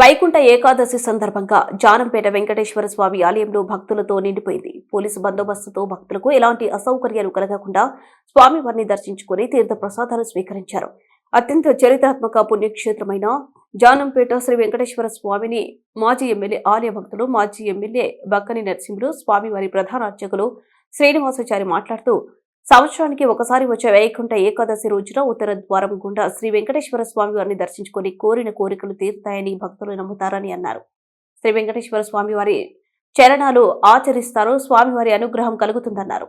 వైకుంఠ ఏకాదశి సందర్భంగా జానంపేట వెంకటేశ్వర స్వామి ఆలయంలో భక్తులతో నిండిపోయింది. పోలీసు బందోబస్తుతో భక్తులకు ఎలాంటి అసౌకర్యాలు కలగకుండా స్వామివారిని దర్శించుకుని తీర్థ ప్రసాదాలు స్వీకరించారు. అత్యంత చరిత్రాత్మక పుణ్యక్షేత్రమైన జానంపేట శ్రీ వెంకటేశ్వర స్వామిని మాజీ ఎమ్మెల్యే ఆలయ భక్తులు, మాజీ ఎమ్మెల్యే బక్కని నరసింహులు, స్వామివారి ప్రధాన అర్చకులు శ్రీనివాసాచారి మాట్లాడుతూ, సంవత్సరానికి ఒకసారి వచ్చే వైకుంఠ ఏకాదశి రోజున ఉత్తర ద్వారం గుండా శ్రీ వెంకటేశ్వర స్వామి వారిని దర్శించుకుని కోరిన కోరికలు తీరుతాయని భక్తులు నమ్ముతారని అన్నారు. శ్రీ వెంకటేశ్వర స్వామి వారి చరణాలు ఆచరిస్తారు, స్వామివారి అనుగ్రహం కలుగుతుందన్నారు.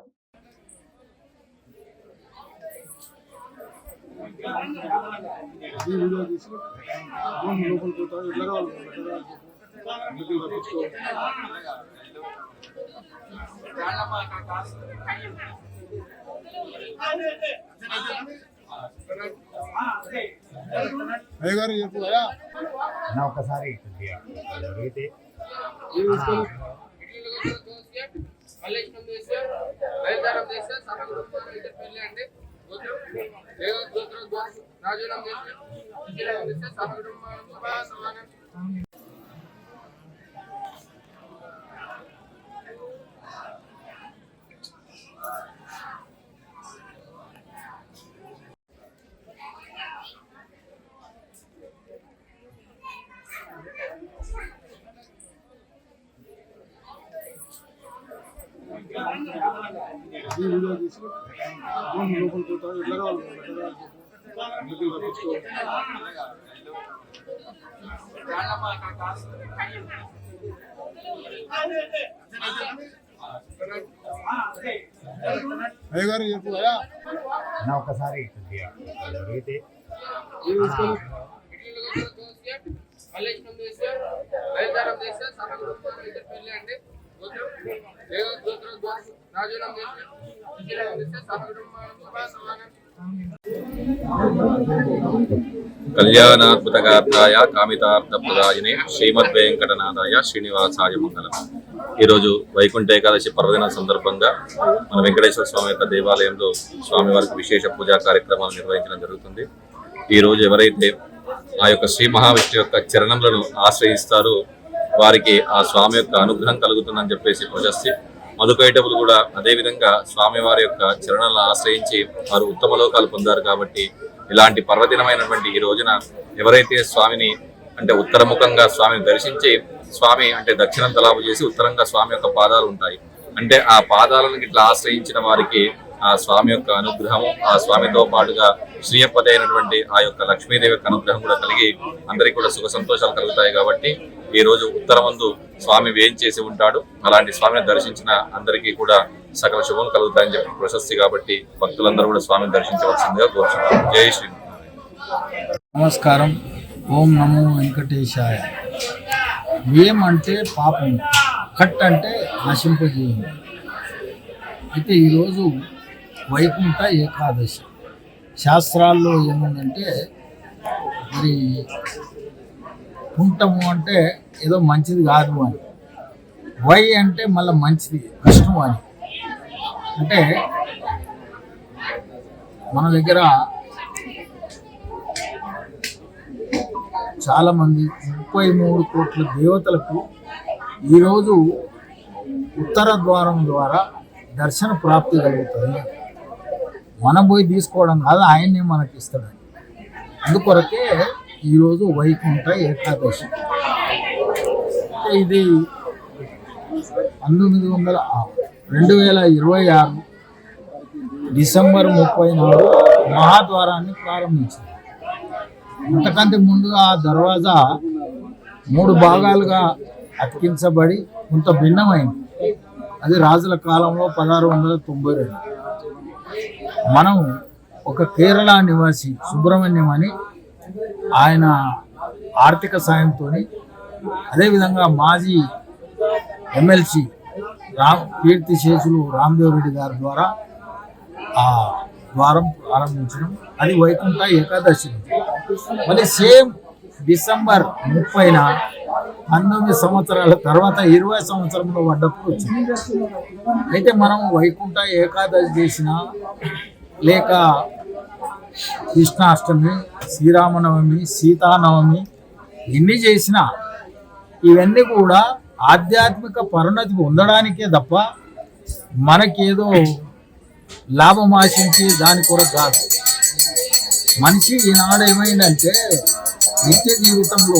ఒకసారి అడిగితే కళ్యాణాద్భుతగాత్రాయ కామితార్థప్రదాయినే శ్రీమద్వేంకటనాథాయ శ్రీనివాసాయ మంగళం. ఈరోజు వైకుంఠ ఏకాదశి పర్వదిన సందర్భంగా మన వెంకటేశ్వర స్వామి యొక్క దేవాలయంలో స్వామివారికి విశేష పూజా కార్యక్రమాలు నిర్వహించడం జరుగుతుంది. ఈరోజు ఎవరైతే ఆ యొక్క శ్రీ మహావిష్ణు యొక్క చరణములను ఆశ్రయిస్తారో వారికి ఆ స్వామి యొక్క అనుగ్రహం కలుగుతుందని చెప్పేసి ప్రశస్తి. మధుకైటవులు కూడా అదేవిధంగా స్వామివారి యొక్క చరణాలను ఆశ్రయించి వారు ఉత్తమ లోకాలు పొందారు. కాబట్టి ఇలాంటి పర్వదినమైనటువంటి ఈ రోజున ఎవరైతే స్వామిని అంటే ఉత్తరముఖంగా స్వామిని దర్శించి, స్వామి అంటే దక్షిణం తలాపు చేసి ఉత్తరంగా స్వామి యొక్క పాదాలు ఉంటాయి, అంటే ఆ పాదాలను ఇట్లా ఆశ్రయించిన వారికి ఆ స్వామి యొక్క అనుగ్రహము, ఆ స్వామితో పాటుగా శ్రీయపతి అయినటువంటి ఆ యొక్క లక్ష్మీదేవి యొక్క అనుగ్రహం కూడా కలిగి అందరికీ కూడా సుఖ సంతోషాలు కలుగుతాయి. కాబట్టి ఈ రోజు ఉత్తరమందు స్వామి వేయించేసి ఉంటాడు. అలాంటి స్వామిని దర్శించిన అందరికీ కూడా సకల శుభం కలుగుతాయని చెప్పి ప్రశస్తి. కాబట్టి భక్తులందరూ కూడా స్వామిని దర్శించవలసిందిగా కోరుచున్నారు. జై శ్రీ. నమస్కారం. ఓం నమో వెంకటేశాయ. వేం అంటే పాపం, కట్ అంటే నశింపజేయండి. అయితే ఈరోజు వైకుంఠ ఏకాదశి. శాస్త్రాల్లో ఏముందంటే, మరి కుంఠము అంటే ఏదో మంచిది కాదు అని, వై అంటే మళ్ళీ మంచిది కష్టం అని. అంటే మన దగ్గర చాలామంది 33 కోట్ల దేవతలకు ఈరోజు ఉత్తర ద్వారం ద్వారా దర్శన ప్రాప్తి కలుగుతుంది. మనం పోయి తీసుకోవడం కాదు, ఆయన్నే మనకి ఇస్తాడు. అందుకొరకే ఈరోజు వైకుంఠ ఏకాదశి. ఇది 2026 డిసెంబర్ 30 మహాద్వారాన్ని ప్రారంభించింది. అంతకంటే ముందుగా ఆ దర్వాజా 3 భాగాలుగా అతికించబడి కొంత భిన్నమైంది. అది రాజుల కాలంలో 1692. మనం ఒక కేరళ నివాసి సుబ్రహ్మణ్యం అని ఆయన ఆర్థిక సాయంతో, అదేవిధంగా మాజీ ఎమ్మెల్సీ కీర్తిశేషులు రామదేవ్ రెడ్డి గారి ద్వారా ఆ ద్వారం ప్రారంభించడం, అది వైకుంఠ ఏకాదశి. మళ్ళీ సేమ్ డిసెంబర్ 30న 19 సంవత్సరాల తర్వాత 20 సంవత్సరంలో పడ్డప్పుడు వచ్చింది. అయితే మనం వైకుంఠ ఏకాదశి చేసిన, లేక కృష్ణాష్టమి, శ్రీరామనవమి, సీతానవమి, ఎన్ని చేసినా ఇవన్నీ కూడా ఆధ్యాత్మిక పరిణతి పొందడానికే తప్ప మనకేదో లాభం ఆశించి దాని కొరకు కాదు. మనిషి ఈనాడు ఏమైందంటే నిత్య జీవితంలో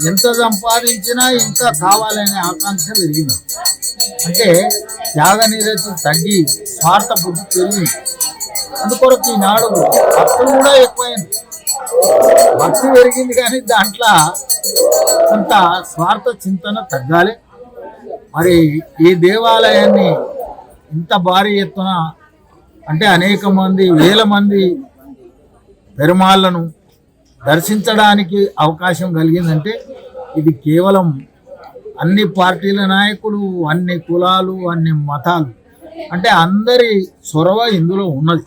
ఎంత సంపాదించినా ఇంకా కావాలనే ఆకాంక్ష పెరిగింది. అంటే త్యాగనిరతి తగ్గి స్వార్థ బుద్ధి పెరిగింది. అందుకొరకు ఈనాడు భక్తులు కూడా ఎక్కువైంది. భక్తి పెరిగింది కానీ దాంట్లో కొంత స్వార్థ చింతన తగ్గాలి. మరి ఈ దేవాలయాన్ని ఇంత భారీ ఎత్తున అంటే అనేక మంది వేల మంది పెరుమాళ్లను దర్శించడానికి అవకాశం కలిగిందంటే ఇది కేవలం అన్ని పార్టీల నాయకులు, అన్ని కులాలు, అన్ని మతాలు అంటే అందరి చొరవ ఇందులో ఉన్నది.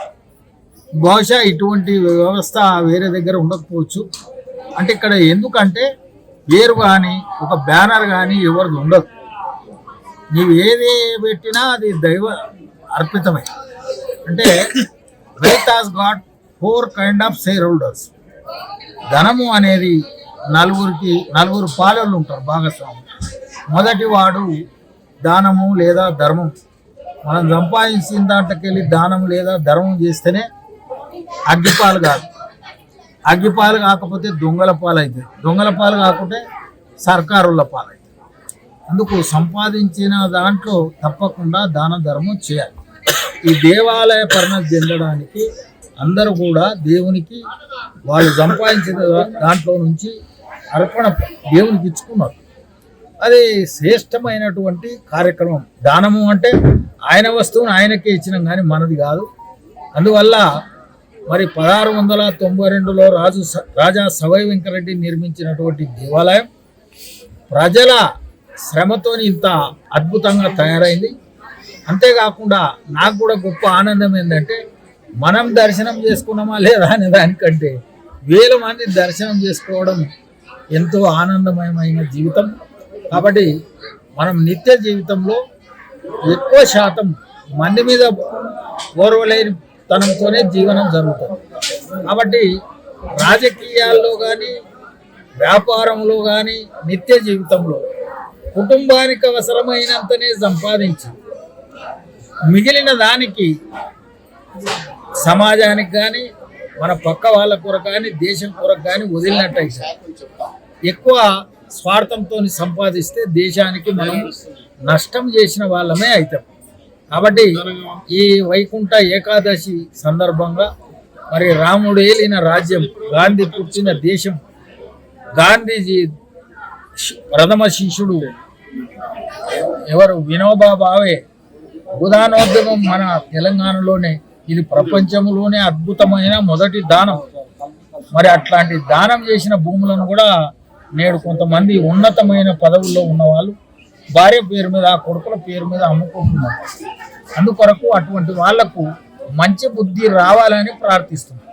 బహుశా ఇటువంటి వ్యవస్థ వేరే దగ్గర ఉండకపోవచ్చు. అంటే ఇక్కడ ఎందుకంటే పేరు కానీ ఒక బ్యానర్ కానీ ఎవరిది ఉండదు. నీవు ఏది పెట్టినా అది దైవ అర్పితమే. అంటే wealth has got 4 kind of share holders. ధనము అనేది నలుగురు పాలలు ఉంటారు భాగస్వామి. మొదటి వాడు దానము లేదా ధర్మం. మనం సంపాదించిన దాంట్లోకెళ్ళి దానం లేదా ధర్మం చేస్తేనే అగ్గిపాలు కాదు. అగ్గిపాలు కాకపోతే దొంగల పాలు అవుతాయి. దొంగల పాలు కాకుంటే సర్కారుల పాలు అవుతాయి. అందుకు సంపాదించిన దాంట్లో తప్పకుండా దాన ధర్మం చేయాలి. ఈ దేవాలయ పరిణతి చెందడానికి అందరూ కూడా దేవునికి వాళ్ళు సంపాదించిన దాంట్లో నుంచి అర్పణ దేవునికి ఇచ్చుకున్నారు. అది శ్రేష్టమైనటువంటి కార్యక్రమం. దానము అంటే ఆయన వస్తువును ఆయనకే ఇచ్చినాం కానీ మనది కాదు. అందువల్ల మరి 1692లో రాజా సవై వెంకరెడ్డి నిర్మించినటువంటి దేవాలయం ప్రజల శ్రమతోని ఇంత అద్భుతంగా తయారైంది. అంతేకాకుండా నాకు కూడా గొప్ప ఆనందం ఏంటంటే మనం దర్శనం చేసుకున్నామా లేదా అనే దానికంటే వేల మంది దర్శనం చేసుకోవడం ఎంతో ఆనందమయమైన జీవితం. కాబట్టి మనం నిత్య జీవితంలో ఎక్కువ శాతం మంది మీద ఓర్వలేని తనంతోనే జీవనం జరుగుతుంది. కాబట్టి రాజకీయాల్లో కానీ వ్యాపారంలో కానీ నిత్య జీవితంలో కుటుంబానికి అవసరమైనంతనే సంపాదించి మిగిలిన దానికి సమాజానికి కానీ మన పక్క వాళ్ళ కొరకు కానీ దేశం కొరకు కానీ వదిలినట్టయితే ఎక్కువ స్వార్థంతో సంపాదిస్తే దేశానికి మనం నష్టం చేసిన వాళ్ళమే అవుతాం. కాబట్టి ఈ వైకుంఠ ఏకాదశి సందర్భంగా మరి రాముడు ఏలిన రాజ్యం, గాంధీ పుట్టిన దేశం, గాంధీజీ ప్రథమ శిష్యుడు ఎవరు వినోబా భావే ఉదానోద్యమం మన తెలంగాణలోనే. ఇది ప్రపంచంలోనే అద్భుతమైన మొదటి దానం. మరి అట్లాంటి దానం చేసిన భూములను కూడా నేడు కొంతమంది ఉన్నతమైన పదవుల్లో ఉన్నవాళ్ళు భార్య పేరు మీద, కొడుకుల పేరు మీద అమ్ముకుంటున్నారు. అందుకొరకు అటువంటి వాళ్లకు మంచి బుద్ధి రావాలని ప్రార్థిస్తున్నారు.